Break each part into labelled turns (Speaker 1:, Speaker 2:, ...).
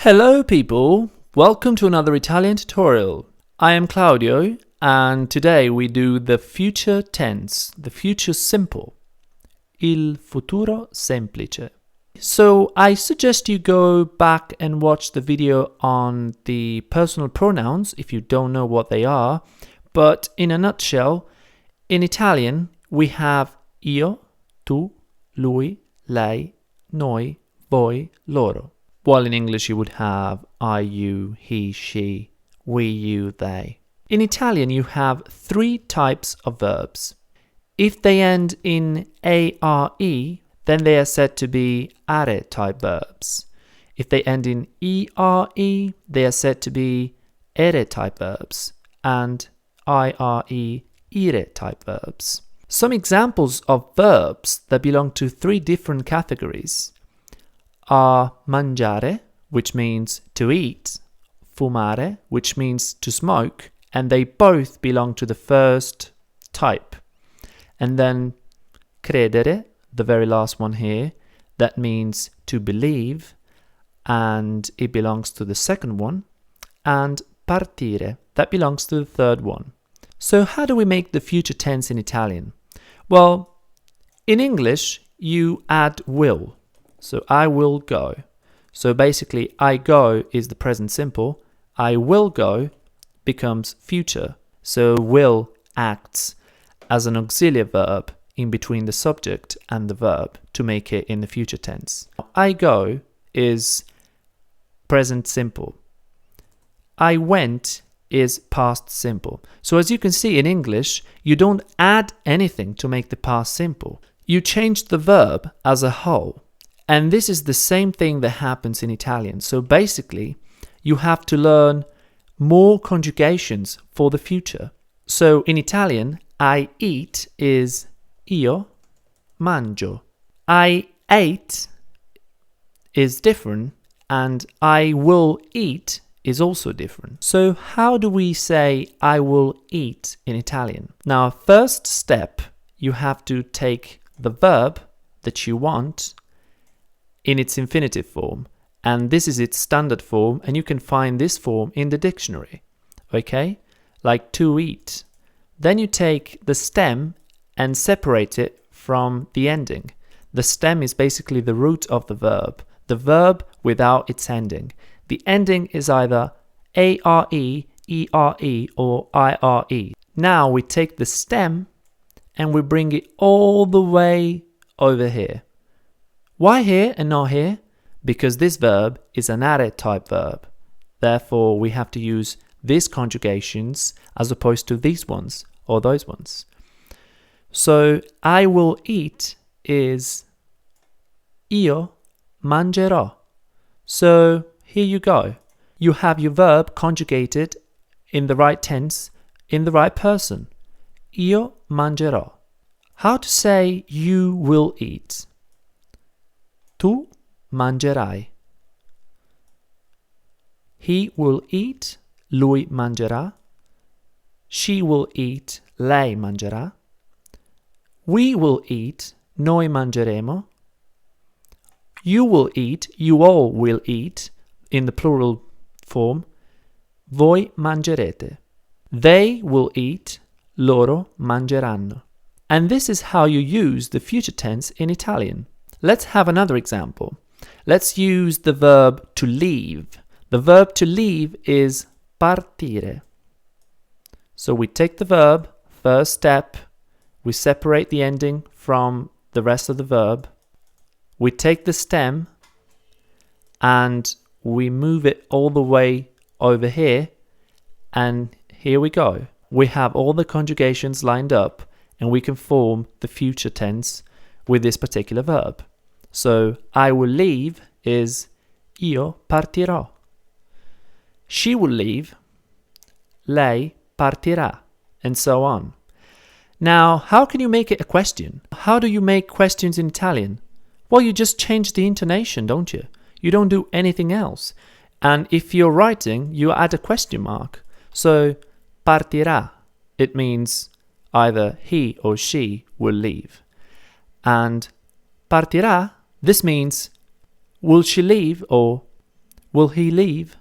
Speaker 1: Hello people, welcome to another Italian tutorial. I am Claudio and today we do the future tense, the future simple, il futuro semplice. So I suggest you go back and watch the video on the personal pronouns if you don't know what they are, but in a nutshell, in Italian we have io, tu, lui, lei, noi, voi, loro. While in English you would have I, you, he, she, we, you, they. In Italian you have three types of verbs. If they end in are, then they are said to be are type verbs. If they end in ere, they are said to be ere type verbs and ire type verbs. Some examples of verbs that belong to three different categories are mangiare, which means to eat, fumare, which means to smoke, and they both belong to the first type. And then credere, the very last one here, that means to believe, and it belongs to the second one, and partire, that belongs to the third one. So how do we make the future tense in Italian? Well, in English, you add will. So I will go. So basically, I go is the present simple. I will go becomes future. So will acts as an auxiliary verb in between the subject and the verb to make it in the future tense. I go is present simple. I went is past simple. So as you can see in English, you don't add anything to make the past simple. You change the verb as a whole. And this is the same thing that happens in Italian. So basically, you have to learn more conjugations for the future. So in Italian, I eat is io mangio. I ate is different and I will eat is also different. So how do we say I will eat in Italian? Now, first step, you have to take the verb that you want in its infinitive form, and this is its standard form, and you can find this form in the dictionary, okay? Like to eat. Then you take the stem and separate it from the ending. The stem is basically the root of the verb without its ending. The ending is either are, ere, or ire. Now we take the stem and we bring it all the way over here. Why here and not here? Because this verb is an are type verb. Therefore, we have to use these conjugations as opposed to these ones or those ones. So, I will eat is io mangerò. So, here you go. You have your verb conjugated in the right tense, in the right person. Io mangerò. How to say you will eat? Tu mangerai. He will eat, lui mangerà. She will eat, lei mangerà. We will eat, noi mangeremo. You will eat, you all will eat, in the plural form. Voi mangerete. They will eat, loro mangeranno. And this is how you use the future tense in Italian. Let's have another example. Let's use the verb to leave. The verb to leave is partire. So we take the verb, first step, we separate the ending from the rest of the verb. We take the stem and we move it all the way over here. And here we go. We have all the conjugations lined up and we can form the future tense with this particular verb. So, I will leave is io partirò. She will leave, lei partirà, and so on. Now, how can you make it a question? How do you make questions in Italian? Well, you just change the intonation, don't you? You don't do anything else. And if you're writing, you add a question mark. So, partirà, it means either he or she will leave. And partirà, this means will she leave or will he leave?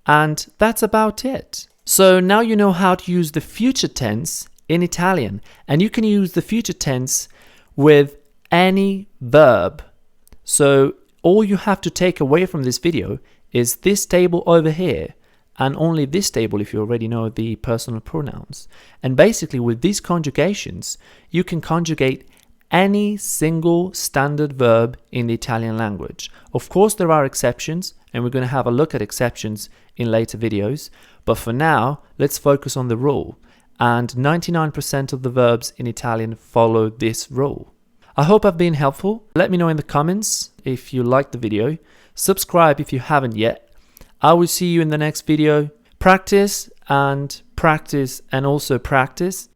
Speaker 1: And that's about it. So now you know how to use the future tense in Italian, and you can use the future tense with any verb. So all you have to take away from this video is this table over here, and only this table if you already know the personal pronouns. And basically with these conjugations, you can conjugate any single standard verb in the Italian language. Of course, there are exceptions, and we're going to have a look at exceptions in later videos. But for now, let's focus on the rule. And 99% of the verbs in Italian follow this rule. I hope I've been helpful. Let me know in the comments if you liked the video. Subscribe if you haven't yet. I will see you in the next video. Practice and practice and also practice.